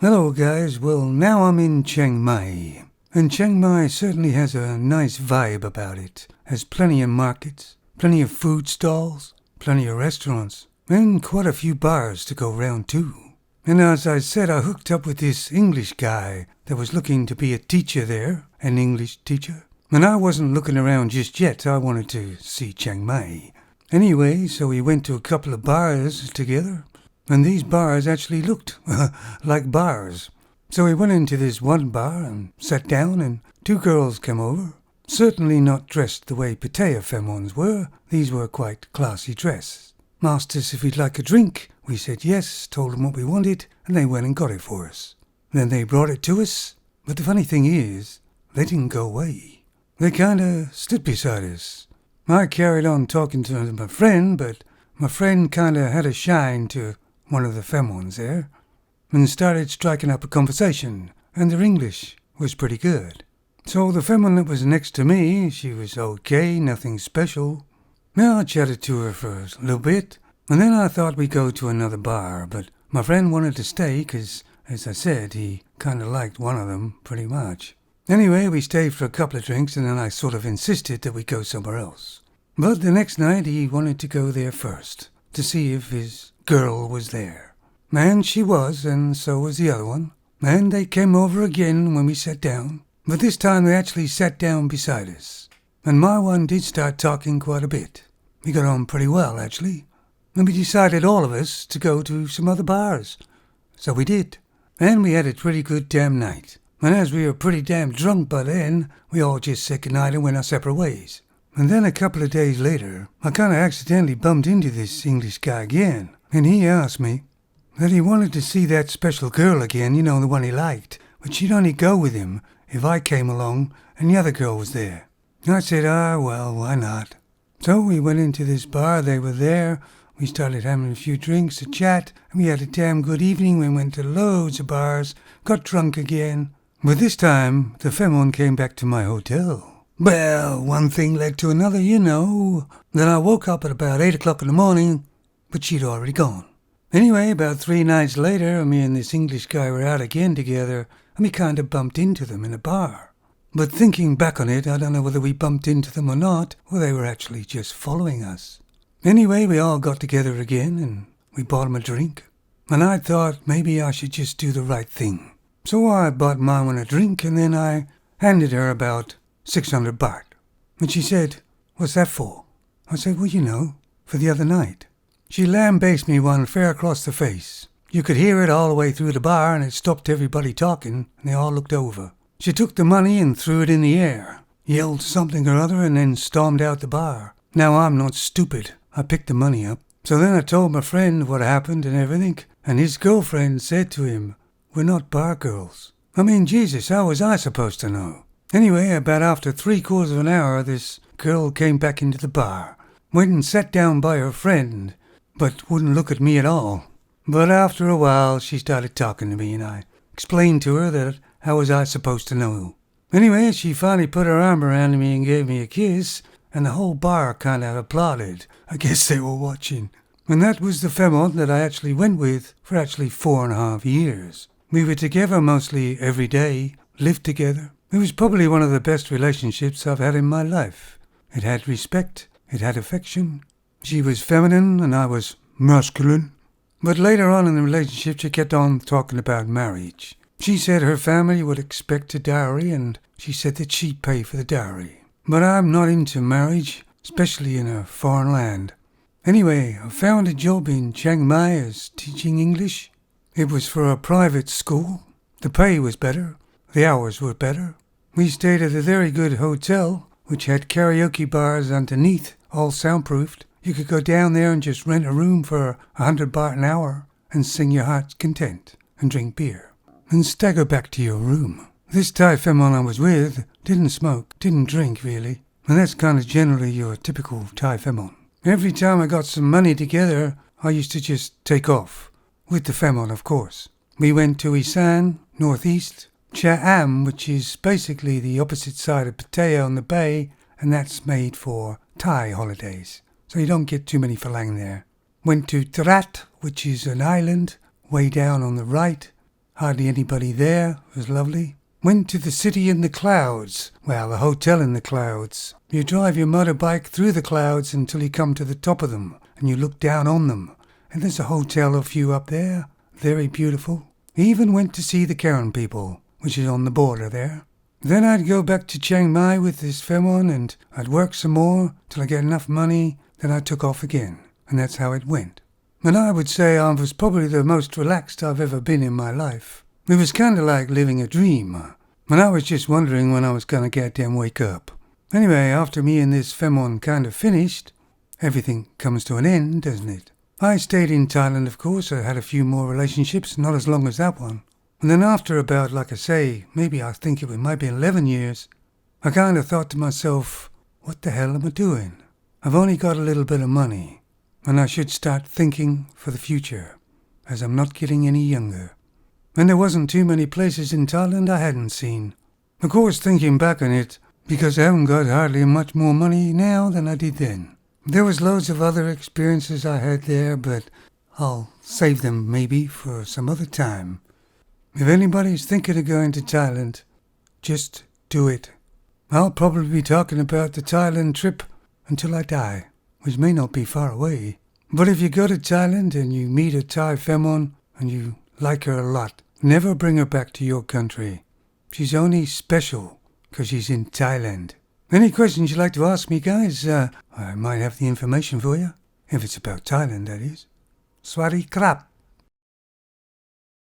Hello guys, well now I'm in Chiang Mai. And Chiang Mai certainly has a nice vibe about it. Has plenty of markets, plenty of food stalls, plenty of restaurants, and quite a few bars to go round too. And as I said, I hooked up with this English guy that was looking to be a teacher there, an English teacher. And I wasn't looking around just yet, I wanted to see Chiang Mai. Anyway, so we went to a couple of bars together. And these bars actually looked like bars. So we went into this one bar and sat down, and two girls came over. Certainly not dressed the way Pattaya Femons were. These were quite classy dress. Asked us if we'd like a drink. We said yes, told them what we wanted, and they went and got it for us. Then they brought it to us. But the funny thing is, they didn't go away. They kinda stood beside us. I carried on talking to my friend, but my friend kinda had a shine to one of the Femons there, and started striking up a conversation, and their English was pretty good. So the Femon that was next to me, she was okay, nothing special. Now I chatted to her for a little bit, and then I thought we'd go to another bar, but my friend wanted to stay, 'cause, as I said, he kinda liked one of them pretty much. Anyway, we stayed for a couple of drinks, and then I sort of insisted that we go somewhere else. But the next night he wanted to go there first, to see if his girl was there. And she was, and so was the other one. And they came over again when we sat down. But this time they actually sat down beside us. And my one did start talking quite a bit. We got on pretty well, actually. And we decided, all of us, to go to some other bars. So we did. And we had a pretty good damn night. And as we were pretty damn drunk by then, we all just said goodnight and went our separate ways. And then a couple of days later, I kinda accidentally bumped into this English guy again. And he asked me that he wanted to see that special girl again, you know, the one he liked. But she'd only go with him if I came along and the other girl was there. And I said, well, why not? So we went into this bar, they were there. We started having a few drinks, a chat, and we had a damn good evening. We went to loads of bars, got drunk again. But this time, the Femon came back to my hotel. Well, one thing led to another, you know. Then I woke up at about 8 o'clock in the morning, but she'd already gone. Anyway, about 3 nights later, me and this English guy were out again together, and we kind of bumped into them in a bar. But thinking back on it, I don't know whether we bumped into them or not, or they were actually just following us. Anyway, we all got together again, and we bought them a drink. And I thought maybe I should just do the right thing. So I bought my one a drink, and then I handed her about 600 baht. And she said, "What's that for?" I said, "Well, you know, for the other night." She lambasted me one fair across the face. You could hear it all the way through the bar, and it stopped everybody talking, and they all looked over. She took the money and threw it in the air, yelled something or other, and then stormed out the bar. Now, I'm not stupid. I picked the money up. So then I told my friend what happened and everything, and his girlfriend said to him, "We're not bar girls." I mean, Jesus, how was I supposed to know? Anyway, about after 3/4 of an hour, this girl came back into the bar, went and sat down by her friend, but wouldn't look at me at all. But after a while, she started talking to me, and I explained to her that how was I supposed to know. Anyway, she finally put her arm around me and gave me a kiss, and the whole bar kind of applauded. I guess they were watching. And that was the Femon that I actually went with for actually 4.5 years. We were together mostly every day, lived together. It was probably one of the best relationships I've had in my life. It had respect, it had affection. She was feminine and I was masculine. But later on in the relationship, she kept on talking about marriage. She said her family would expect a dowry, and she said that she'd pay for the dowry. But I'm not into marriage, especially in a foreign land. Anyway, I found a job in Chiang Mai as teaching English. It was for a private school. The pay was better. The hours were better. We stayed at a very good hotel, which had karaoke bars underneath, all soundproofed. You could go down there and just rent a room for 100 baht an hour and sing your heart's content and drink beer and stagger back to your room. This Thai Femon I was with didn't smoke, didn't drink really, and that's kind of generally your typical Thai Femon. Every time I got some money together, I used to just take off. With the Femon, of course. We went to Isan, northeast, Cha Am, which is basically the opposite side of Pattaya on the bay, and that's made for Thai holidays. So you don't get too many Phalang there. Went to Trat, which is an island way down on the right. Hardly anybody there. It was lovely. Went to the city in the clouds. Well, a hotel in the clouds. You drive your motorbike through the clouds until you come to the top of them, and you look down on them. And there's a hotel or few up there. Very beautiful. Even went to see the Karen people, which is on the border there. Then I'd go back to Chiang Mai with this Femon, and I'd work some more till I get enough money. Then I took off again, and that's how it went. And I would say I was probably the most relaxed I've ever been in my life. It was kind of like living a dream, and I was just wondering when I was going to goddamn wake up. Anyway, after me and this Femon kind of finished, everything comes to an end, doesn't it? I stayed in Thailand, of course. I had a few more relationships, not as long as that one. And then after about, like I say, maybe I think it might be 11 years, I kind of thought to myself, what the hell am I doing? I've only got a little bit of money, and I should start thinking for the future, as I'm not getting any younger. And there wasn't too many places in Thailand I hadn't seen. Of course, thinking back on it, because I haven't got hardly much more money now than I did then. There was loads of other experiences I had there, but I'll save them maybe for some other time. If anybody's thinking of going to Thailand, just do it. I'll probably be talking about the Thailand trip until I die, which may not be far away. But if you go to Thailand and you meet a Thai Femon and you like her a lot, never bring her back to your country. She's only special because she's in Thailand. Any questions you'd like to ask me, guys? I might have the information for you. If it's about Thailand, that is. Swadee krap.